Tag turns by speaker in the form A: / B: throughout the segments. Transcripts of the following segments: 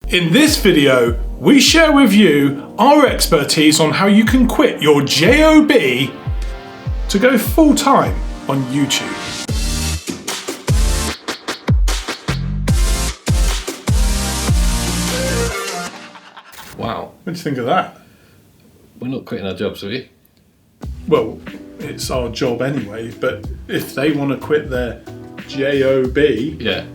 A: In this video, we share with you our expertise on how you can quit your job to go full-time on YouTube.
B: Wow.
A: What do you think of that?
B: We're not quitting our jobs, are we?
A: Well, it's our job anyway, but if they want to quit their job,
B: Yeah.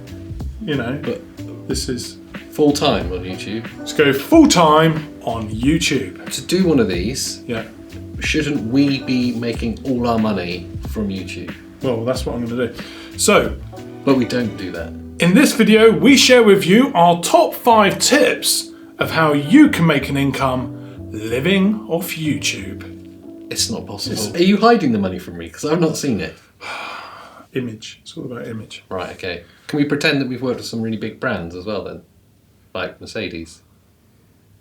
A: you know,
B: But
A: this is...
B: full time on YouTube.
A: Let's go full-time on YouTube.
B: To do one of these,
A: Yeah.
B: shouldn't we be making all our money from YouTube?
A: Well, that's what I'm going to do. So,
B: But we don't do that.
A: in this video, we share with you our top 5 tips of how you can make an income living off YouTube.
B: It's not possible. Are you hiding the money from me? Because I've not seen it.
A: Image. It's all about image.
B: Right, okay. Can we pretend that we've worked with some really big brands as well then? Like Mercedes?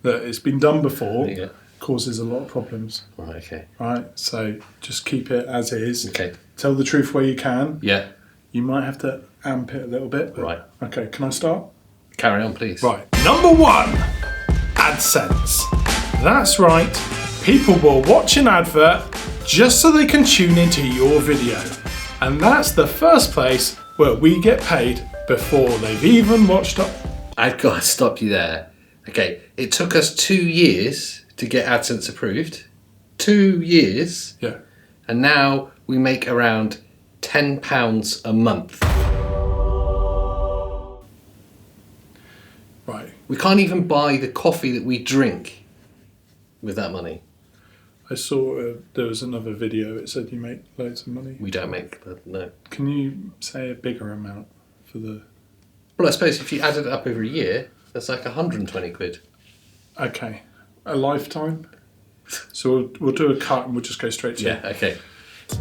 A: That it's been done before,
B: Yeah.
A: causes a lot of problems.
B: Right, okay.
A: Right, so just keep it as is.
B: Okay.
A: Tell the truth where you can.
B: Yeah.
A: You might have to amp it a little bit. But...
B: Right.
A: Okay, can I start?
B: Carry on, please.
A: Right. Number 1, ADSENSE. That's right. People will watch an advert just so they can tune into your video. And that's the first place where we get paid before they've even watched up.
B: I've got to stop you there. Okay, it took us 2 years to get ADSENSE approved. 2 years.
A: Yeah.
B: And now we make around £10 a month.
A: Right.
B: We can't even buy the coffee that we drink with that money.
A: I saw there was another video. It said you make loads of money.
B: We don't make, no.
A: Can you say a bigger amount for the...
B: Well, I suppose if you added it up over a year, that's like 120 quid.
A: Okay. A lifetime? So we'll do a cut and we'll just go straight to
B: Yeah,
A: it.
B: okay.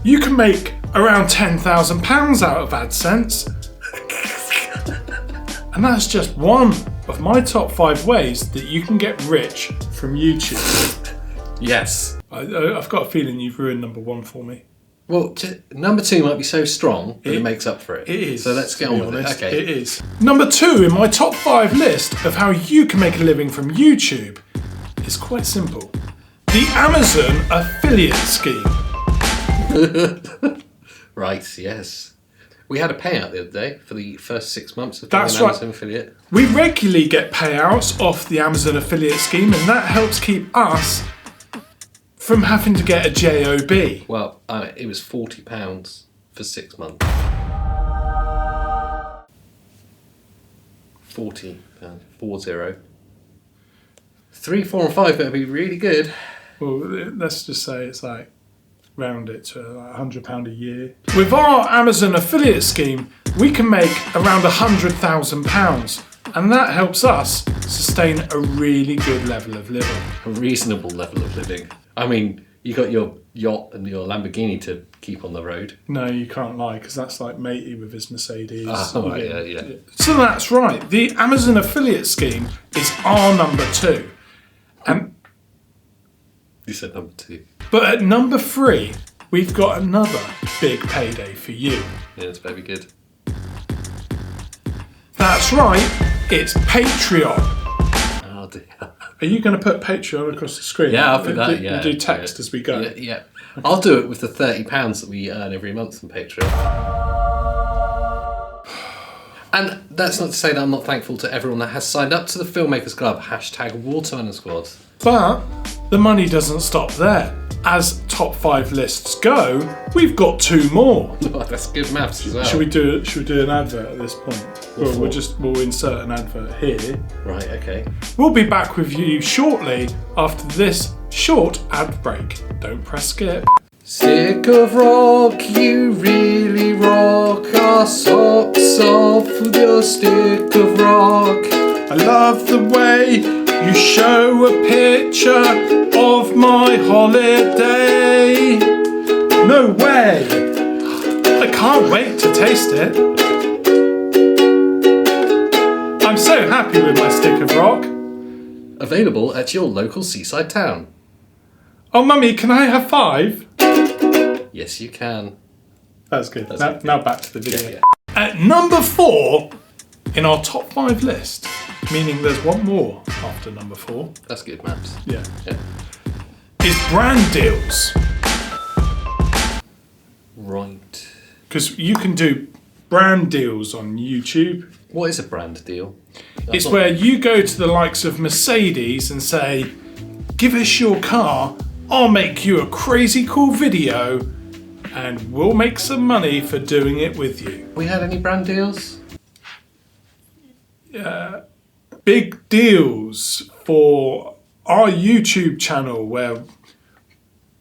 A: You can make around £10,000 out of ADSENSE. And that's just one of my top 5 ways that you can get rich from YouTube.
B: Yes.
A: I've got a feeling you've ruined number 1 for me.
B: Well, number 2 might be so strong that it makes up for it.
A: It is.
B: So let's get on with it. Okay.
A: It is. Number 2 in my top 5 list of how you can make a living from YouTube is quite simple. The Amazon affiliate scheme.
B: Right, yes. We had a payout the other day for the first 6 months of being an
A: That's right.
B: Amazon affiliate.
A: We regularly get payouts off the Amazon affiliate scheme, and that helps keep us from having to get a job.
B: Well, it was £40 for 6 months. £40. 40. 3, 4 and 5 better be really good.
A: Well, let's just say it's like, round it to like £100 a year. With our Amazon affiliate scheme, we can make around £100,000, and that helps us sustain a really good level of living.
B: A reasonable level of living. I mean, you got your yacht and your Lamborghini to keep on the road.
A: No, you can't lie, because that's like matey with his Mercedes.
B: Oh, yeah.
A: So that's right. The Amazon affiliate scheme is our number 2. And
B: You said number 2.
A: but at number 3, we've got another big payday for you.
B: Yeah, it's very good.
A: That's right. It's Patreon.
B: Oh dear.
A: Are you going to put Patreon across the screen?
B: Yeah, I'll put that, yeah.
A: We'll do text as we go.
B: Yeah. I'll do it with the £30 that we earn every month on Patreon. And that's not to say that I'm not thankful to everyone that has signed up to the Filmmakers Club, #Watermelon Squad.
A: But the money doesn't stop there. As top 5 lists go, we've got 2 more.
B: Oh, that's good maths as well.
A: Should we do an advert at this point? We'll insert an advert here.
B: Right, okay.
A: We'll be back with you shortly after this short ad break. Don't press skip.
B: Stick of rock, you really rock our socks off with your stick of rock.
A: I love the way you show a picture of my holiday. No way! I can't wait to taste it. I'm so happy with my stick of rock.
B: Available at your local seaside town.
A: Oh, Mummy, can I have 5?
B: Yes, you can.
A: That's good.
B: That's
A: Now back to the video.
B: Yeah.
A: At number 4 in our top 5 list meaning there's one more after number 4.
B: That's good, Maps.
A: Yeah.
B: Yeah.
A: Is brand deals.
B: Right.
A: Because you can do brand deals on YouTube.
B: What is a brand deal?
A: It's where you go to the likes of Mercedes and say, give us your car, I'll make you a crazy cool video, and we'll make some money for doing it with you.
B: We had any brand deals?
A: Big deals for our YouTube channel where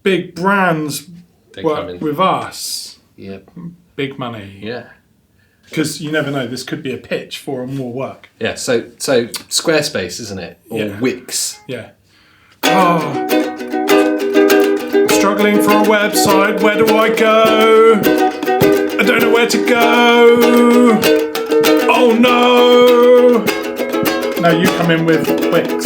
A: big brands work with us.
B: Yep.
A: Big money.
B: Yeah.
A: Because you never know, this could be a pitch for more work.
B: Yeah, so Squarespace, isn't it? Or
A: Yeah.
B: Wix.
A: Yeah. Oh, I'm struggling for a website. Where do I go? I don't know where to go. Oh no! No, you come in with Wix.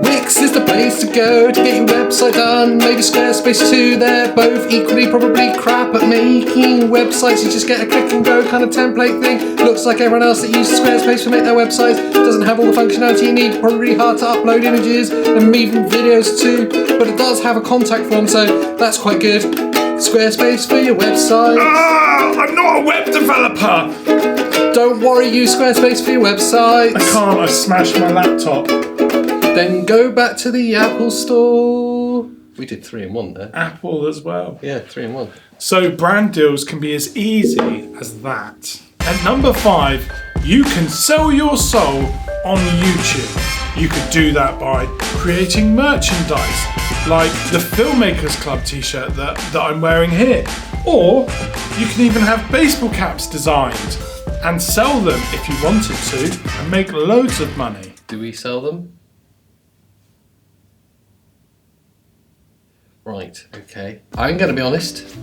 B: Wix is the place to go to get your website done. Maybe Squarespace too. They're both equally probably crap at making websites. You just get a click and go kind of template thing. Looks like everyone else that uses Squarespace to make their websites. Doesn't have all the functionality you need. Probably really hard to upload images and even videos too. But it does have a contact form, so that's quite good. Squarespace for your website.
A: Ah, I'm not a web developer.
B: Don't worry, use Squarespace for your website.
A: I can't. I smashed my laptop.
B: Then go back to the Apple Store. We did 3 in 1 there.
A: Apple as well.
B: Yeah, 3 in 1.
A: So brand deals can be as easy as that. At number 5, you can sell your soul on YouTube. You could do that by creating merchandise, like the Filmmakers Club t-shirt that I'm wearing here. Or you can even have baseball caps designed and sell them if you wanted to and make loads of money.
B: Do we sell them? Right, okay. I'm going to be honest.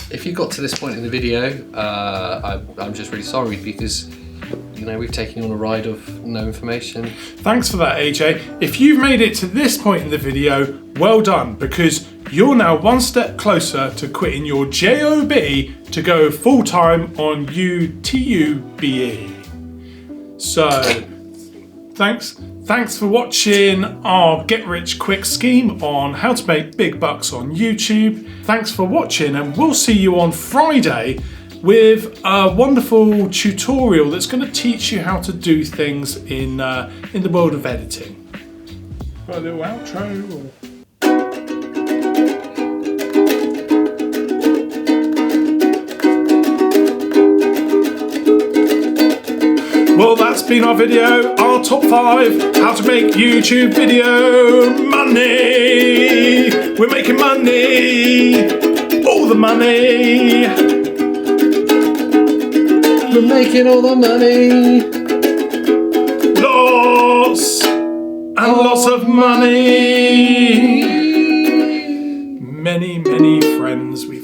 B: If you got to this point in the video, I'm just really sorry because, you know, we've taken you on a ride of no information.
A: Thanks for that, AJ. If you've made it to this point in the video, well done, because you're now one step closer to quitting your job to go full-time on YouTube. So, thanks for watching our get-rich-quick scheme on how to make big bucks on YouTube. Thanks for watching, and we'll see you on Friday with a wonderful tutorial that's going to teach you how to do things in the world of editing. Got a little outro. Or... Well, that's been our video, our top 5, how to make YouTube video money. We're making money, all the money.
B: We're making all the money.
A: Lots and lots of money. Many, many friends we